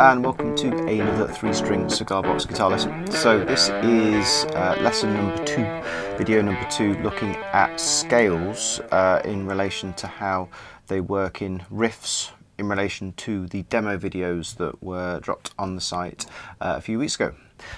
and welcome to another 3-string cigar box guitar lesson. So this is lesson number 2, video number 2, looking at scales in relation to how they work in riffs in relation to the demo videos that were dropped on the site a few weeks ago.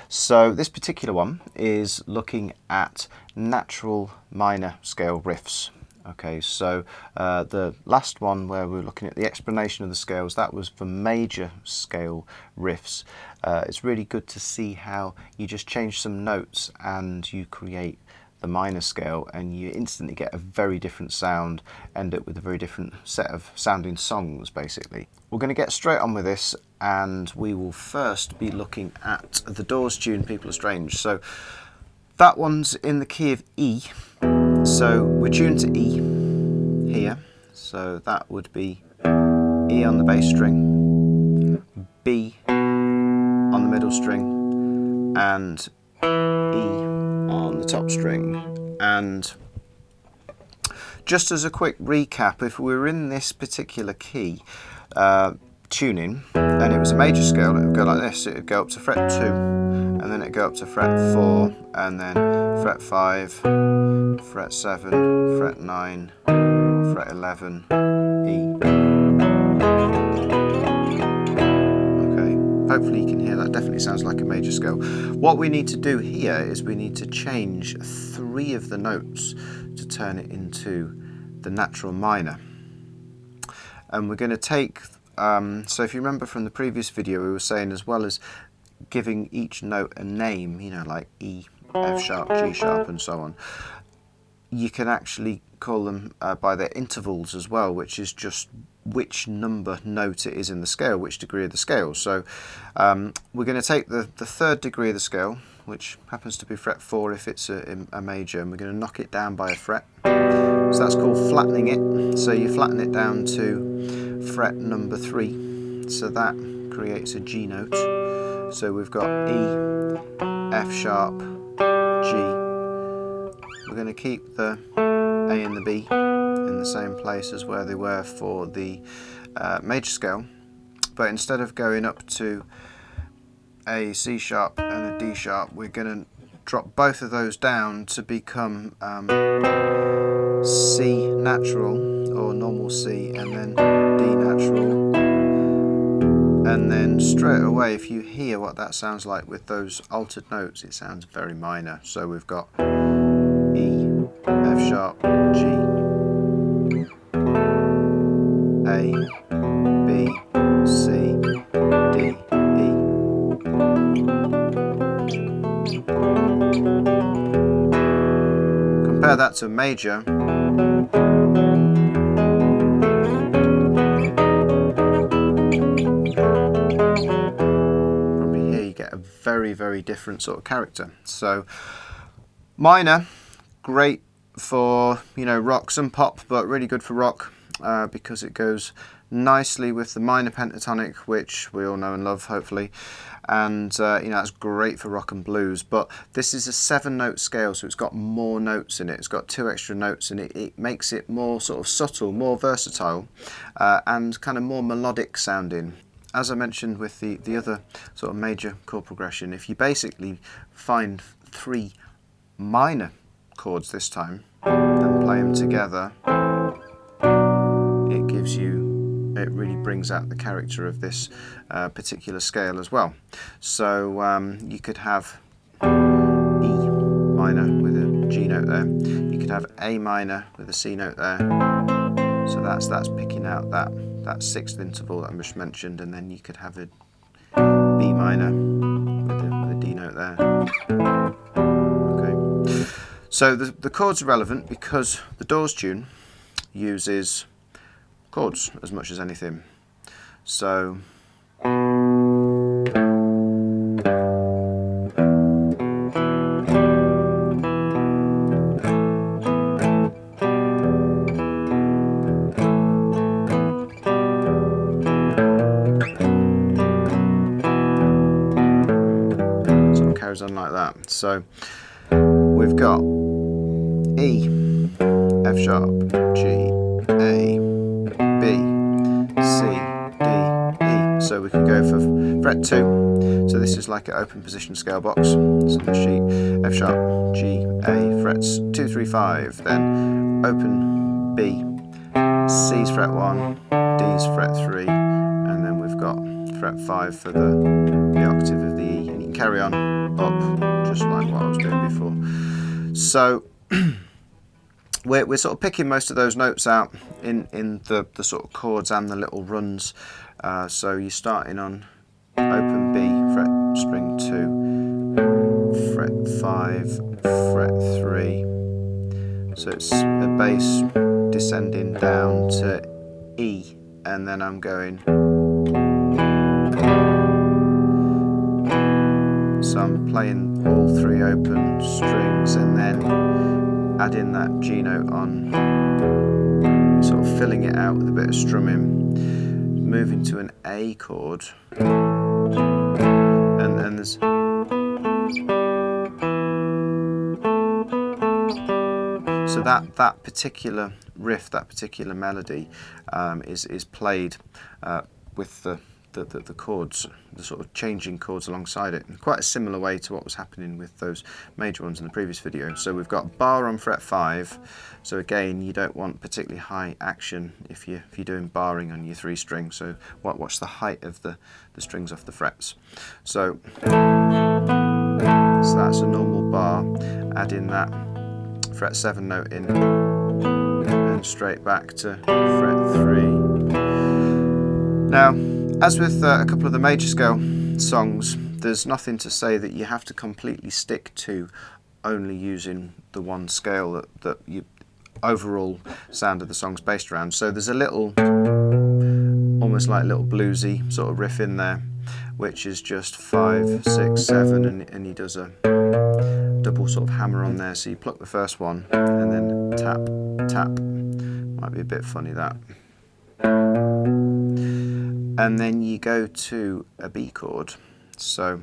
So this particular one is looking at natural minor scale riffs. Okay, so the last one where we were looking at the explanation of the scales, that was for major scale riffs. It's really good to see how you just change some notes and you create the minor scale and you instantly get a very different sound, end up with a very different set of sounding songs basically. We're going to get straight on with this, and we will first be looking at the Doors tune People Are Strange. So that one's in the key of E. So we're tuned to E here, so that would be E on the bass string, B on the middle string, and E on the top string. And just as a quick recap, if we were in this particular key tuning and it was a major scale, it would go like this. It would go up to fret 2, and then it'd go up to fret 4, and then fret 5, fret 7, fret 9, fret 11, E. Okay, hopefully you can hear that. Definitely sounds like a major scale. What we need to do here is we need to change 3 of the notes to turn it into the natural minor. And we're going to take, so if you remember from the previous video, we were saying as well as giving each note a name, you know, like E, F sharp, G sharp, and so on, you can actually call them by their intervals as well, which is just which number note it is in the scale, which degree of the scale. So we're going to take the 3rd degree of the scale, which happens to be fret 4 if it's a major, and we're going to knock it down by a fret. So that's called flattening it. So you flatten it down to fret number 3, so that creates a G note. So we've got E, F sharp, G. We're going to keep the A and the B in the same place as where they were for the major scale, but instead of going up to a C sharp and a D sharp, we're going to drop both of those down to become C natural or normal C, and then D natural. And then straight away, if you hear what that sounds like with those altered notes, it sounds very minor. So we've got E, F sharp, G, A, B, C, D, E. Compare that to a major. Probably here you get a very, very different sort of character. So minor, great for, you know, rocks and pop, but really good for rock because it goes nicely with the minor pentatonic, which we all know and love, hopefully. And you know, it's great for rock and blues. But this is a 7-note scale, so it's got more notes in it. It's got 2 extra notes, and it makes it more sort of subtle, more versatile, and kind of more melodic sounding. As I mentioned with the other sort of major chord progression, if you basically find 3 minor chords this time and play them together, it gives you, it really brings out the character of this particular scale as well. So you could have E minor with a G note there, you could have A minor with a C note there, so that's picking out that 6th interval that I just mentioned, and then you could have a B minor with a D note there. Okay, so the chords are relevant because the Doors tune uses chords as much as anything. So it carries on like that. So we've got E, F sharp, G, A, B, C, D, E. So we can go for fret 2. So this is like an open position scale box. It's on the sheet. F sharp, G, A, frets 2, 3, 5. Then open B. C's fret 1, D's fret 3, and then we've got fret 5 for the octave of the E. And you can carry on up just like what I was doing before. So we're sort of picking most of those notes out in the sort of chords and the little runs. So you're starting on open B, fret string 2, fret 5, fret 3. So it's a bass descending down to E, and then I'm going. So I'm playing all 3 open strings and then adding that G note on, sort of filling it out with a bit of strumming, moving to an A chord, and then there's so that particular riff, that particular melody is played with the chords, the sort of changing chords alongside it, in quite a similar way to what was happening with those major ones in the previous video. So we've got bar on fret 5. So again, you don't want particularly high action if you're doing barring on your 3 strings. So watch the height of the strings off the frets. So that's a normal bar. Adding that fret 7 note in and straight back to fret 3. Now, as with a couple of the major scale songs, there's nothing to say that you have to completely stick to only using the one scale that you overall sound of the song's based around. So there's a little, almost like a little bluesy sort of riff in there, which is just 5, 6, 7, and he does a double sort of hammer on there. So you pluck the first one and then tap, tap. Might be a bit funny, that. And then you go to a B chord. So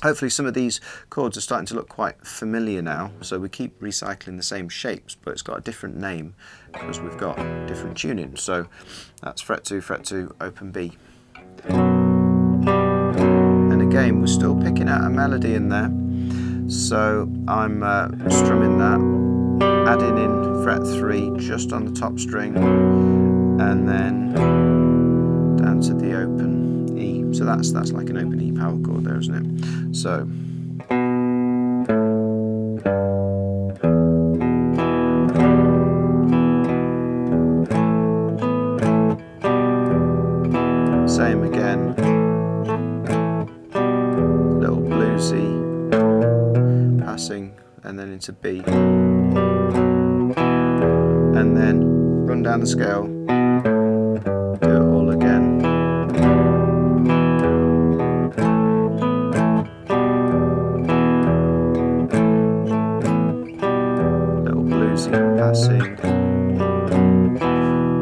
hopefully some of these chords are starting to look quite familiar now. So we keep recycling the same shapes, but it's got a different name because we've got different tuning. So that's fret 2, open B. And again, we're still picking out a melody in there. So I'm strumming that, adding in fret 3 just on the top string, and then down to the open E. So that's like an open E power chord there, isn't it? So same again, little bluesy passing, and then into B, and then run down the scale, do it all again. Little bluesy passing.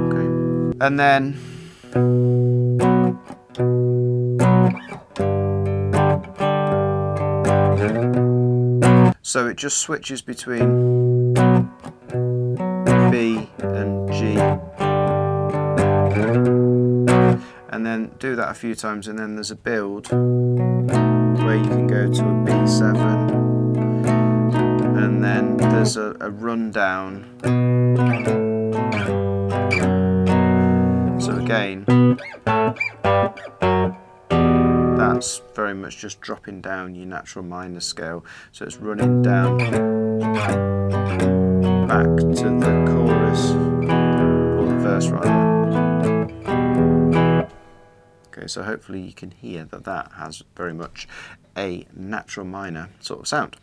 Okay. And then so it just switches between B and G, and then do that a few times, and then there's a build where you can go to a B7, and then there's a rundown. So again, that's very much just dropping down your natural minor scale. So it's running down back to the chorus, or the verse rather. Okay, so hopefully you can hear that that has very much a natural minor sort of sound.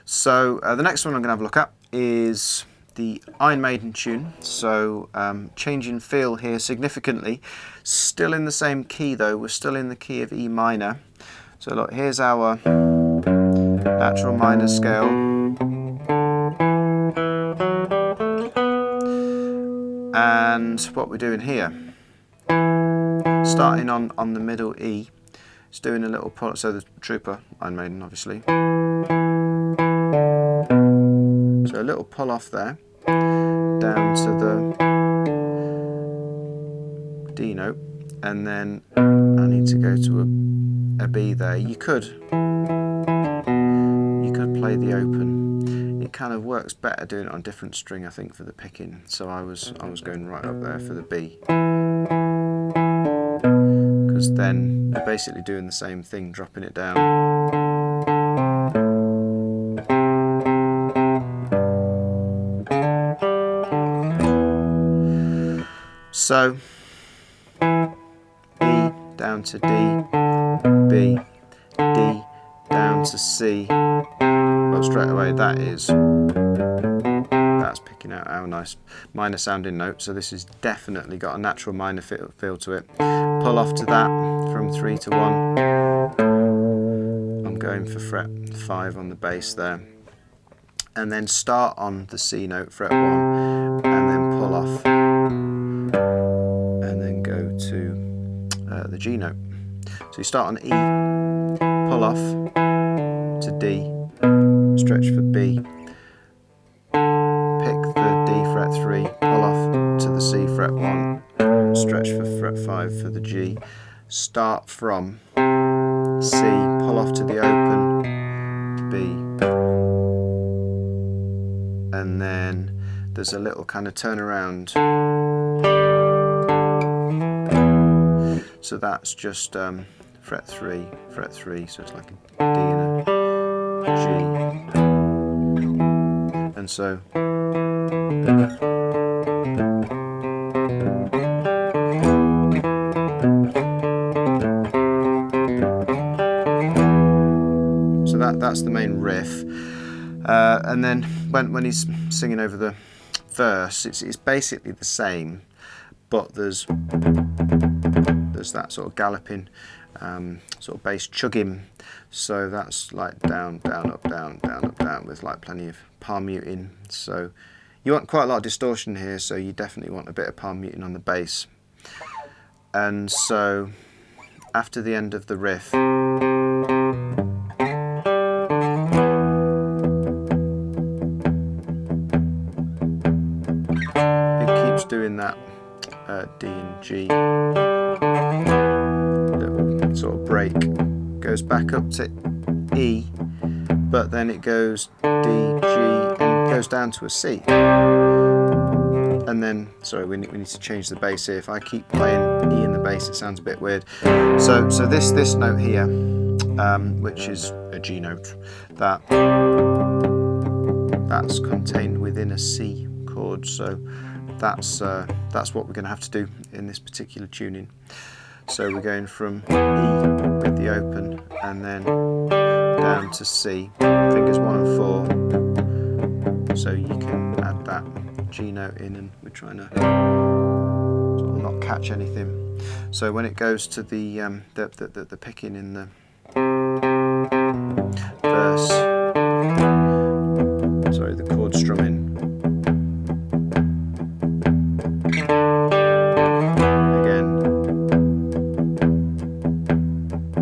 So the next one I'm going to have a look at is the Iron Maiden tune. So changing feel here significantly. Still in the same key though, we're still in the key of E minor. So look, here's our natural minor scale. And what we're doing here, starting on the middle E, it's doing a little pull, so the Trooper, Iron Maiden obviously. So a little pull off there, down to the D note, and then I need to go to a B there. You could play the open. It kind of works better doing it on a different string, I think, for the picking. So I was going right up there for the B, because then you're basically doing the same thing, dropping it down. So E down to D, B, D down to C. Well, straight away that's picking out our nice minor sounding note. So this has definitely got a natural minor feel to it. Pull off to that from 3 to 1. I'm going for fret 5 on the bass there, and then start on the C note, fret 1, and then pull off, and then go to the G note. So you start on E, pull off to D, stretch for B, pick the D fret 3, pull off to the C fret 1, stretch for fret 5 for the G, start from C, pull off to the open, B, and then there's a little kind of turnaround. So that's just fret 3, so it's like a D and a G, and so that's the main riff, and then when he's singing over the verse, it's basically the same, but there's that sort of galloping sort of bass chugging, so that's like down, down, up, down, down, up, down, with like plenty of palm muting. So you want quite a lot of distortion here, so you definitely want a bit of palm muting on the bass. And so after the end of the riff, it keeps doing that D and G little sort of break, goes back up to E, but then it goes D, G, and goes down to a C. And then, sorry, we need to change the bass here. If I keep playing E in the bass, it sounds a bit weird. So this note here, which is a G note, that's contained within a C chord. So that's what we're going to have to do in this particular tuning. So we're going from E with the open, and then down to C, fingers 1 and 4. So you can add that G note in, and we're trying to sort of not catch anything. So when it goes to the picking in the verse, sorry, the chord strumming, again,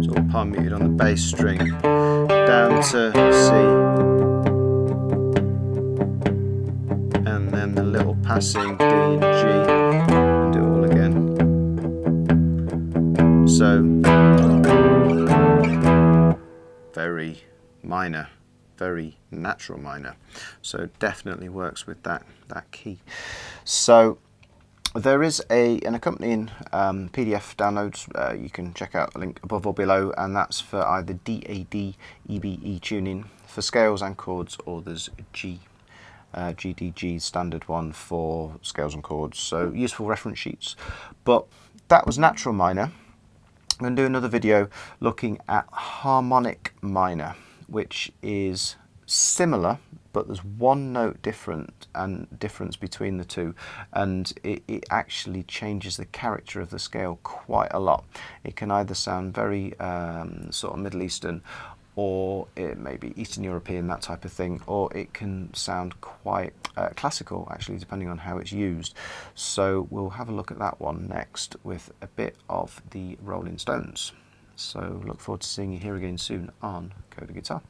sort of palm muted on the bass string, down to C, and then the little passing D and G, and do it all again. So very minor, very natural minor. So definitely works with that key. So there is an accompanying PDF download. You can check out the link above or below, and that's for either DAD, EBE tuning for scales and chords, or there's GDG standard one for scales and chords. So useful reference sheets. But that was natural minor. I'm going to do another video looking at harmonic minor, which is similar, but there's one note difference between the two, and it actually changes the character of the scale quite a lot. It can either sound very sort of Middle Eastern, or it may be Eastern European, that type of thing, or it can sound quite classical, actually, depending on how it's used. So we'll have a look at that one next with a bit of the Rolling Stones. So look forward to seeing you here again soon on Coda Guitar.